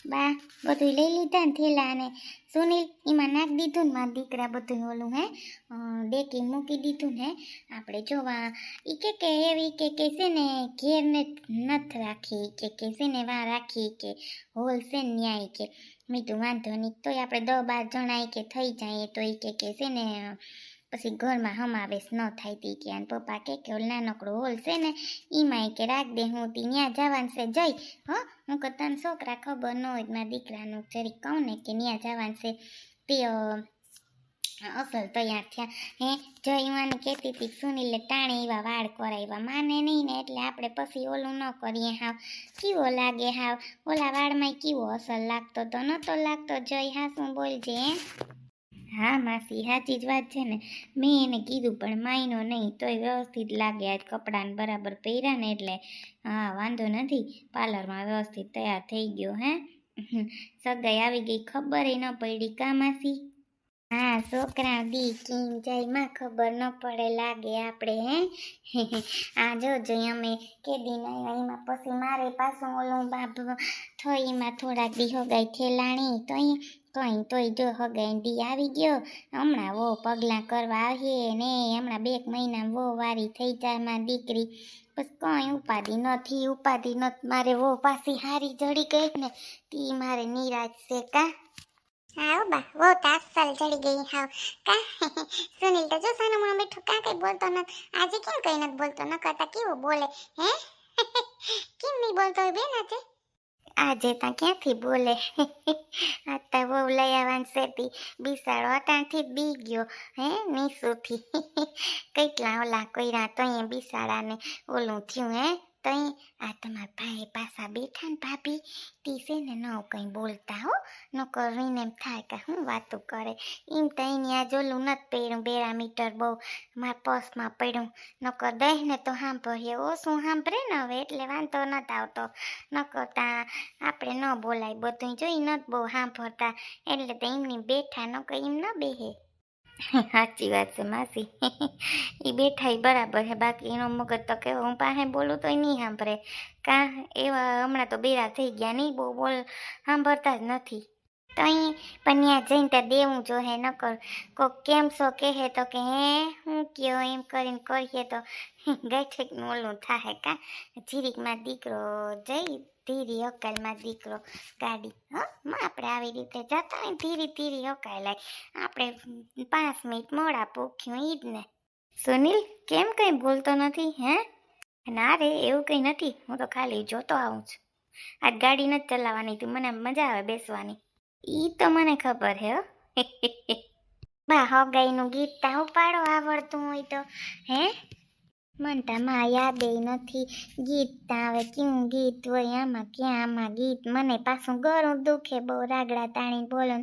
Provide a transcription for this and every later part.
બા બધું લઈ લીધા ને થેલા ને સુનિલ એમાં નાખી દીધું ને મારા દીકરા બધું ઓલું હે ડેકી મૂકી દીધું ને આપણે જોવા એ કે એવી કે છે ને ઘેર ને નથી રાખી કે છે ને વા રાખી કે હોલ છે ને ન્યાય કે મેં તો વાંધો નહીં તોય આપણે 10-12 જણા કે થઈ જાય તો એ કે છે ને પછી ઘરમાં સમાવેશ ન થાય તી કે અને પપ્પા કે ઓલ નાનકડો હોલ છે ને એમાં કે રાખ દે હું તી ત્યાં જવાનું છે જઈ હું કે તને છોકરા ખબર ન હોય મારા દીકરાનું જરીક કહું ને કે ત્યાં જવાનું છે તે અસલ તૈયાર થયા હે જયવાને કહેતી હતી સુનિલે ટાણે એવા વાળ કરાવ્યા માને નહીં ને એટલે આપણે પછી ઓલું ન કરીએ હાવ કેવો લાગે હાવ ઓલા વાળમાં કેવો અસલ લાગતો તો નતો લાગતો જય હા શું બોલજે હે હા માસી સાચી જ વાત છે ને મેં એને કીધું પણ માયનો નહીં તોય વ્યવસ્થિત લાગે આજ કપડાને બરાબર પહેર્યા ને એટલે હા વાંધો નથી પાર્લરમાં વ્યવસ્થિત તૈયાર થઈ ગયો હે સગાઈ આવી ગઈ ખબર ન પડી કા માસી હા છોકરા દી કિંગ જાય ખબર ન પડે લાગે આપણે હે આ જોજો અમે કેદી નહીં એમાં પછી મારે પાછું ઓલું બાપ થઈમાં થોડાક દી હગાઈ થેલાણી તો કઈ તોય જો હગાઈ દી આવી ગયો હમણાં વો પગલાં કરવા આવીએ ને હમણાં 2 મહિના વો વારી થઈ જાય મારી દીકરી બસ કઈ ઉપાધિ નથી મારે વો પાછી હારી જડી ગઈ ને તી મારે નિરાશ છે કા હા બા વો તાસલ ચડી ગઈ હાવ કા સુનિલ તો જો સાનું બેઠું કા કઈ બોલતો નથી આજે કેમ કઈ નથી બોલતો ન કરતા કેવું બોલે હે કેમ નહીં બોલતો હોય બેન આજે તા ક્યાંથી બોલે આ તો બહુ લઈ આવવાનું છે બિસાડો અટાણથી બી ગયો હે નીસુથી કેટલા ઓલા કર્યા તો અહીંયા બિસાડાને ઓલું થયું હે તઈ આ તમારા ભાઈ પાછા બેઠા ને ભાભી તી છે ને ન કંઈ બોલતા હો ન કરીને એમ થાય કે હું વાતો કરે એમ તો અહીંયા જોલું નથી પહેર્યું બેરામીટર બહુ મારા પર્સમાં પડ્યું નકર દઈ ને તો સાંભળીએ ઓ શું સાંભળે ને હવે એટલે વાંધો નથી આવતો નકર તા આપણે ન બોલાય બધું જોઈ નથી બહુ સાંભળતા એટલે તો એમની બેઠા નકર એમ ન બેહે સાચી વાત છે માસી એ બેઠા બરાબર છે બાકી એનો મગજ તો કેવો હું પાસે બોલું તો નહીં સાંભળે કા એવા હમણાં તો બેરા થઈ ગયા નહીં બહુ બોલ સાંભળતા જ નથી તો અહીં પણ ત્યાં જઈને ત્યાં દેવું જો હે નકર કોક કેમ છો કહે તો કે હે હું કયો એમ કરીને કરીએ તો ગાંઠેકનું ઓલું થાય કા જીરીકમાં દીકરો જઈ ધીરી અકાલમાં દીકરો ગાડી આપણે આવી રીતે જતા હોય ધીરી અકાલાય આપણે 5 મિનિટ મોડા પોખ્યું ઈ જ ને સુનિલ કેમ કંઈ બોલતો નથી હે ના રે એવું કંઈ નથી હું તો ખાલી જોતો આવું છું આજ ગાડી નથી ચલાવવાની તું મને મજા આવે બેસવાની ઈ તો મને ખબર હે બા હગાઈનું ગીત તા ઉપાડો આવડતું હોય તો હે મનતામાં યાદ નથી ગીત આવે કેવું ગીત હોય આમાં ક્યાં આમાં ગીત મને પાછું ગળું દુખે બહુ રાગડા તાણી બોલો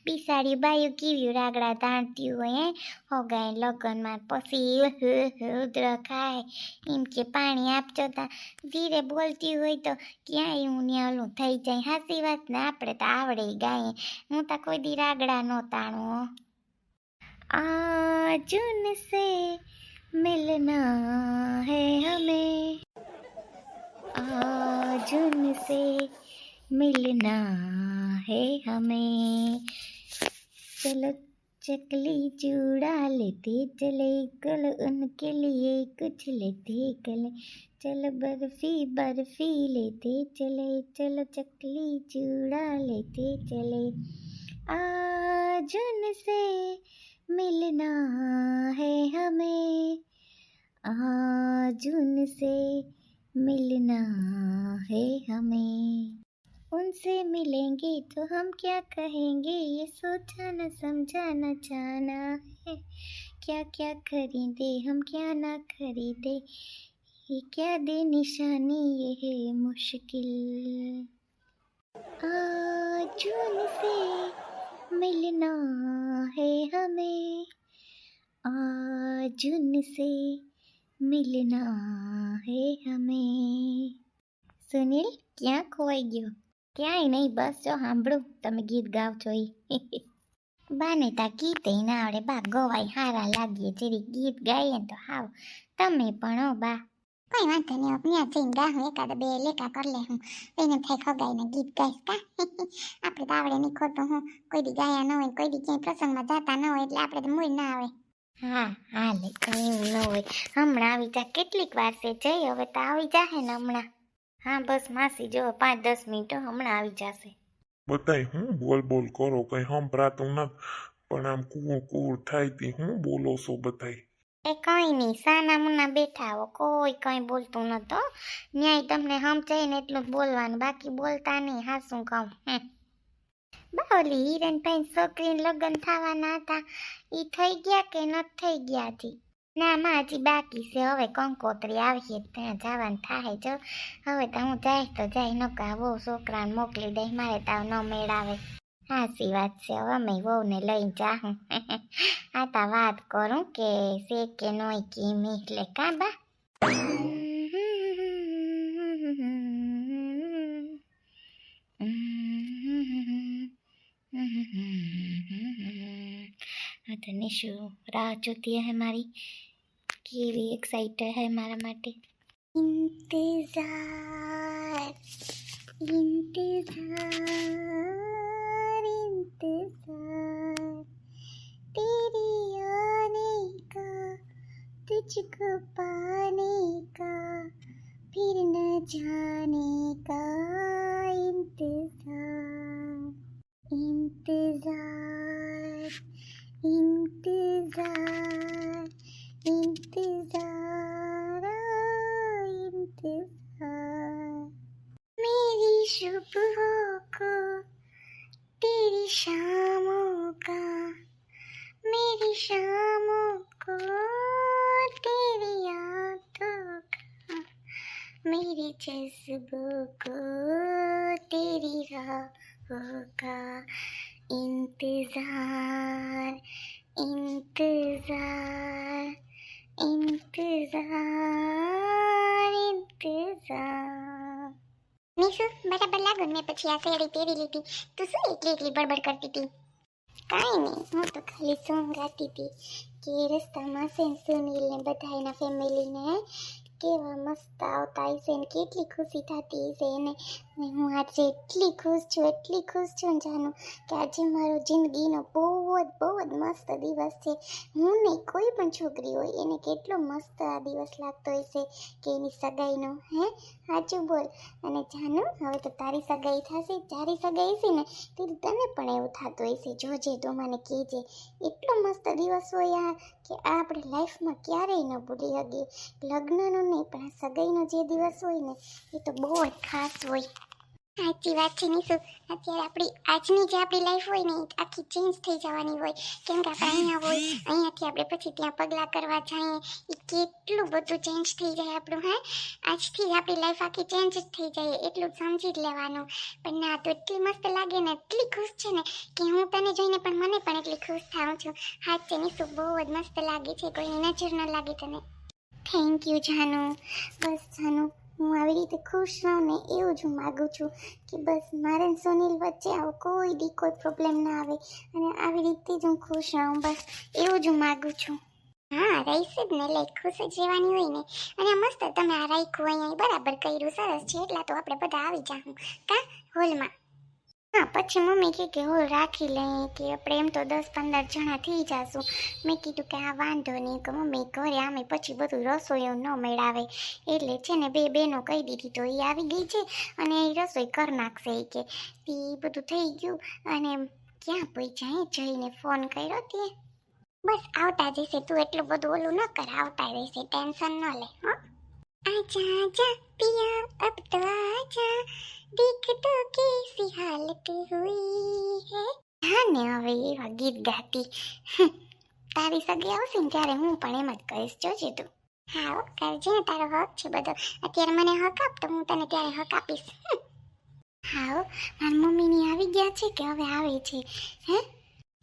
બિસાડી બાયું કેવી રાગડા તાણતી હોય હગાઈ લગ્નમાં પછી ઉધર ખાય એમ કે પાણી આપજો તા ધીરે બોલતી હોય તો ક્યાંય હું ત્યાં ઓલું થઈ જાય હાસી વાત ને આપણે તો આવડે ગાઈએ હું તો કોઈ દી રાગડા ન તાણું આજુન સે मिलना है हमें आज उनसे मिलना है हमें चलो चकली चूड़ा लेते चले कल उनके लिए कुछ लेते गले चलो बर्फी लेते चले चलो चकली चूड़ा लेते चले आज उनसे मिलना है हमें आज उनसे मिलना है हमें उनसे मिलेंगे तो हम क्या कहेंगे ये सोचा न समझा न जाना है क्या क्या खरीदे हम क्या ना खरीदे ये क्या दे निशानी ये है मुश्किल आज उनसे मिलना है हमें आज उनसे मिलना है हमें સુનિલ ક્યાં ખોવાઈ ગયો ક્યાંય નહીં બસ જો સાંભળું તમે ગીત ગાવ છો એ બાને તા ગીતે ના આવડે બા ગવાય હારા લાગીએ જેરી ગીત ગાઈએ તો હાવ તમે પણ હો બા કઈ વાંધો નહીં, ત્યાં જઈને ગાહું એકાદ બે લેકા કરી લે હું, એને થાય ખગાઈને ગીત ગાઈશ કા. આપણે તો આવડે નહીં ખોટું, હું કોઈ દી ગાયા ન હોય, કોઈ દી ક્યાંય પ્રસંગમાં જતા ન હોય, એટલે આપણે તો મૂળ ના આવે. હા હાલે, કઈ ન હોય, હમણાં આવી જા, કેટલીક વાર છે જઈ, હવે તો આવી જાહે ને હમણાં. હા બસ માસી જો 5-10 મિનિટ હમણાં આવી જશે. બધાય હું બોલ બોલ કરો, કઈ સંભળાતું નથી, પણ આમ કુર કુર થાય તી હું બોલો છો બધાય? એ કઈ નહીં, સાના મુના બેઠા હો, કોઈ કઈ બોલતું નતો, ન્યાય તમને સમજાય ને એટલું જ બોલવાનું, બાકી બોલતા નહીં, હા શું કહું. બાવલી હિરેનભાઈ છોકરીને લગ્ન થવાના હતા, ઈ થઈ ગયા કે નથી થઈ ગયા હજી? ના માં હજી બાકી છે, હવે કંકોત્રી આવીએ ત્યાં જવાનું થાય. જો હવે તો હું જાય તો જાય, નકા વહુ છોકરાને મોકલી દઈ, મારે તાવ ન મેળાવે. હાચી વાત છે, હવે અમે વહુને લઈને જાઉં. આ તા વાત કરું કે છે કે નોય કે એમ, એટલે કા બા. तो निशु राह जोती है हमारी, केवी एक्साइटेड है हमारा માટે. इंतजार इंतजार इंतजार तेरी आने का, तुझको पाने का, फिर न जाने का इंतजार इंतजार इंतजार इंतजार इंतजार. मेरी सुबहों को तेरी शामों का, मेरी शामों को तेरी यादों का, मेरे जज्बों को तेरी राहों का इंतजार इंतजार इंतजार इंतजार. निशु बराबर लागो ने પછી આ સાડી પહેરી લીધી, તું શું એકલી એકલી બડબડ કરતી હતી? કાંઈ નહીં, હું તો ખાલી સોંગ ગાતી હતી કે રસ્તામાં છે સુનિલ ને બધા એના ફેમિલીને કેવા મસ્ત આવતા હશે ને કેટલી ખુશી થતી હશે એને. હું આજે એટલી ખુશ છું જાનું કે આજે મારો જિંદગીનો બહુ જ મસ્ત દિવસ છે. હું નહીં, કોઈ પણ છોકરી હોય એને કેટલો મસ્ત આ દિવસ લાગતો હશે કે એની સગાઈનો. હે સાચું બોલ. અને જાનું હવે તો તારી સગાઈ થશે, તારી સગાઈ હશે ને તેથી તને પણ એવું થતું હશે. જોજે તો મને કહેજે, એટલો મસ્ત દિવસ હોય આ કે આપણે લાઈફમાં ક્યારેય ન ભૂલી શકીએ. લગ્નનો નહીં પણ આ સગાઈનો જે દિવસ હોય ને એ તો બહુ જ ખાસ હોય. સાચી વાત છે નિશુ, અત્યારે આજની જે આપણી લાઈફ હોય ને એ આખી ચેન્જ થઈ જવાની હોય, કેમ કે આપણે અહીંયા હોય, અહીંયાથી આપણે પછી ત્યાં પગલાં કરવા જઈએ, એ કેટલું બધું ચેન્જ થઈ જાય આપણું. હે આજથી જ આપણી લાઈફ આખી ચેન્જ જ થઈ જાય એટલું સમજી જ લેવાનું. પણ ના તો એટલી મસ્ત લાગે ને, એટલી ખુશ છે ને કે હું તને જોઈને પણ મને પણ એટલી ખુશ થાઉં છું. હા છે નિશુ, બહુ જ મસ્ત લાગે છે, કોઈની નજર ન લાગે તને. થેન્ક યુ જાનુ. બસ જાનુ, હું આવી રીતે ખુશ રહું ને એવું જ હું માગું છું કે બસ મારે સુનિલ વચ્ચે આવો કોઈ દી કોઈ પ્રોબ્લેમ ના આવે અને આવી રીતે જ હું ખુશ રહું, બસ એવું જ હું માગું છું. હા રહીશ જ ને, એટલે ખુશ જ રહેવાની હોય ને. અને મસ્ત તમે આ રાખ્યું અહીંયા, બરાબર કર્યું, સરસ છે. એટલા તો આપણે બધા આવી જાઉં કા હોલમાં. હા પછી મમ્મી કે હોલ રાખી લઈએ કે આપણે એમ તો 10-15 જણા થઈ જશું. મેં કીધું કે આ વાંધો નહીં કે મમ્મી ઘરે આમે પછી બધું રસોઈ ન મેળાવે, એટલે છે ને 2 બહેનો કહી દીધી તો એ આવી ગઈ છે અને એ રસોઈ કરી નાખશે. એ કે એ બધું થઈ ગયું અને ક્યાં પહોંચ્યા જઈને ફોન કર્યો તે. બસ આવતા જશે, તું એટલું બધું ઓલું ન કર, આવતા રહેશે, ટેન્શન ન લે. હા आजा आजा पिया अब तो आजा, देख तो कैसी हालत हुई है. હા ને હવે એવા ગીત ગાતી. તારી સગી આવશે ને ત્યારે હું પણ એમ જ કહીશ, જોજે તું. હા કરજે ને, તારો હક છે બધો. અત્યારે મને હક આપ તો હું તને ત્યારે હક આપીશ. હા મારી મમ્મીની આવી ગયા છે કે હવે આવે છે? હે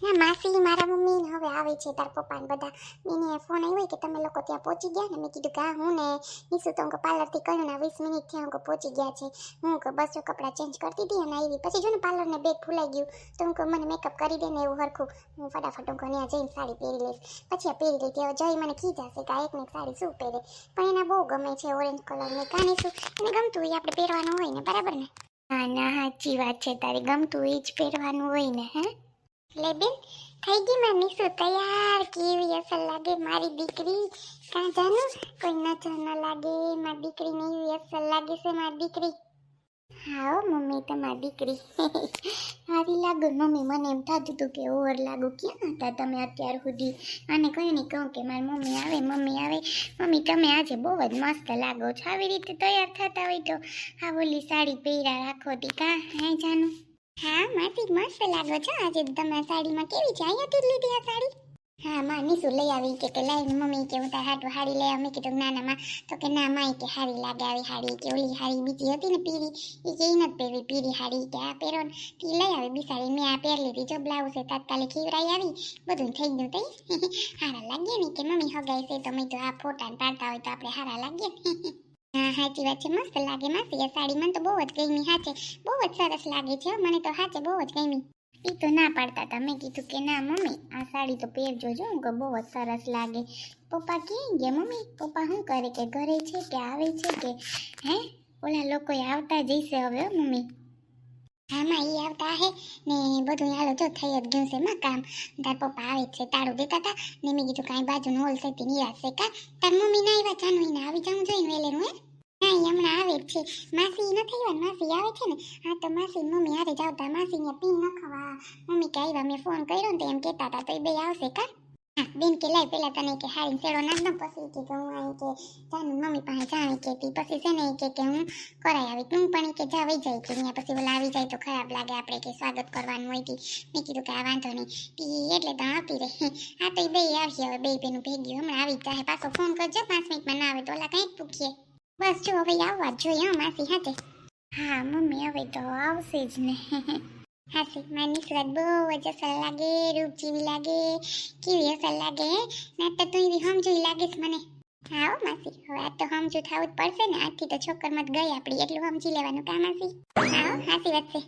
હા માસી મારા મમ્મી ને હવે આવે છે તાર પપ્પા ને બધા એને ફોન આવ્યો કે તમે લોકો ત્યાં પહોંચી ગયા ને મેં કીધું કે હા હું ને નીસુ તો હું પાર્લર થી કર્યું ને 20 મિનિટ થયા હું પહોંચી ગયા છે હું કે બસ જો કપડાં ચેન્જ કરતી હતી અને આવી પછી જો ને પાર્લર ને બેગ ભૂલાઈ ગયું તો હું કે મને મેકઅપ કરી દે ને એવું હરખું હું ફટાફટ હું ત્યાં જઈને સાડી પહેરી લઈશ પછી આ પહેરી લીધી હવે જઈ મને ખીજાશે કે આ એક ને એક સાડી શું પહેરે પણ એને બહુ ગમે છે ઓરેન્જ કલર ની કાની શું એને ગમતું હોય આપણે પહેરવાનું હોય ને બરાબર ને હા ના સાચી વાત છે તારી ગમતું એ જ પહેરવાનું હોય ને હે લે બેન થઈ ગઈ મારી નીસુ તૈયાર કેવી અસર લાગે મારી દીકરી કાં જાનું કોઈ નજર ન લાગે મારી દીકરીને એવી અસર લાગે છે મારી દીકરી હા હો મમ્મી તમારી દીકરી સારી લાગુ મમ્મી મને એમ થતું હતું કે ઓવર લાગુ ક્યાં હતા તમે અત્યાર સુધી અને કંઈ નહીં કહું કે મારી મમ્મી આવે મમ્મી તમે આજે બહુ જ મસ્ત લાગો છો આવી રીતે તૈયાર થતા હોય તો આ ઓલી સાડી પહેર્યા રાખો તી કાં હે જાનું હા માસી મસ્ત લાગો છો આજે તમે સાડીમાં કેવી છે અહીંયાથી જ લીધી આ સાડી હા માં નીસુ લઈ આવી કે લાઈને મમ્મી કે હું તાર હાટું હાડી લઈ આવી કીધું ના ના માં તો કે ના માં કે હારી લાગે આવી હાડી કે ઓલી હાડી બીજી હતી ને પીરી એ કે ઈ નથી પહેરવી પીરી હાડી કે આ પહેરો ને તી લઈ આવી બિસાડી મેં આ પહેરી લીધી જો બ્લાઉઝ છે તાત્કાલિક ખીવરાઈ આવી બધું થઈ ગયું તઈ હારા લાગ્યા ને કે મમ્મી હગાઈ છે તો મેં તો આ ફોટા પાડતા હોય તો આપણે હારા લાગીએ હા સાચી વાત છે મસ્ત લાગે માસી આ સાડી મને તો બહુ જ ગમી હાચે બહુ જ સરસ લાગે છે મને તો હાચે બહુ જ ગમી એ તો ના પાડતા હતા મેં કીધું કે ના મમ્મી આ સાડી તો પહેરજો જો કે બહુ જ સરસ લાગે પપ્પા ક્યાં ગયા મમ્મી પપ્પા શું કરે કે ઘરે છે કે આવે છે કે હે ઓલા લોકો આવતા જઈશે હવે હો મમ્મી આમાં ઈ આવતા હે ને બધું હાલો જો થઈ જ ગયું છે માં કામ તાર પપ્પા આવે છે તાળું દેતા હતા ને મેં કીધું કાંઈ બાજુનો હોલ છે તે નિરાશ છે કા તાર મમ્મી ના આવ્યા જાનું એને આવી જાઉં જોઈને વેલેરું હે ના ઈ હમણાં આવે જ છે માસી નથી આવ્યા માસી આવે છે ને હા તો માસી મમ્મી હારે જાવતા માસી ને પીન નખવા મમ્મી કે આવ્યા મેં ફોન કર્યો ને તો એમ કહેતા હતા તો એ બે આવશે કા હા બેન કે લાય પેલા તને કે હારી સેડો નાખ દો પછી કે હું અહીં કે જાનું મમ્મી પાસે જાણે કે તી પછી છે ને કે હું કરાઈ આવી તું પણ કે જા વઈ જાય કે ત્યાં પછી ઓલા આવી જાય તો ખરાબ લાગે આપણે કે સ્વાગત કરવાનું હોય તી મેં કીધું કે આ વાંધો નહીં તી એટલે તો આપી રહે હા તો એ બે આવશે હવે બે બેનું ભેગી હમણાં આવી જાય પાછો ફોન કરજો 5 મિનિટમાં ના આવે તો ઓલા કંઈક પૂછીએ બસ જો હવે આવવા જ જોઈએ હો માસી હાથે હા મમ્મી હવે તો આવશે જ ને હાસી મારી સુરત બહુ જ અસર લાગે રૂપ જેવી લાગે કેવી અસર લાગે ના તો તું એવી સમજુ લાગીશ મને હા હો માસી હવે આ તો સમજુ થવું જ પડશે ને આજથી તો છોકરમાં જ ગઈ આપણી એટલું સમજી લેવાનું કા માસી હા હો, હાસી વાત છે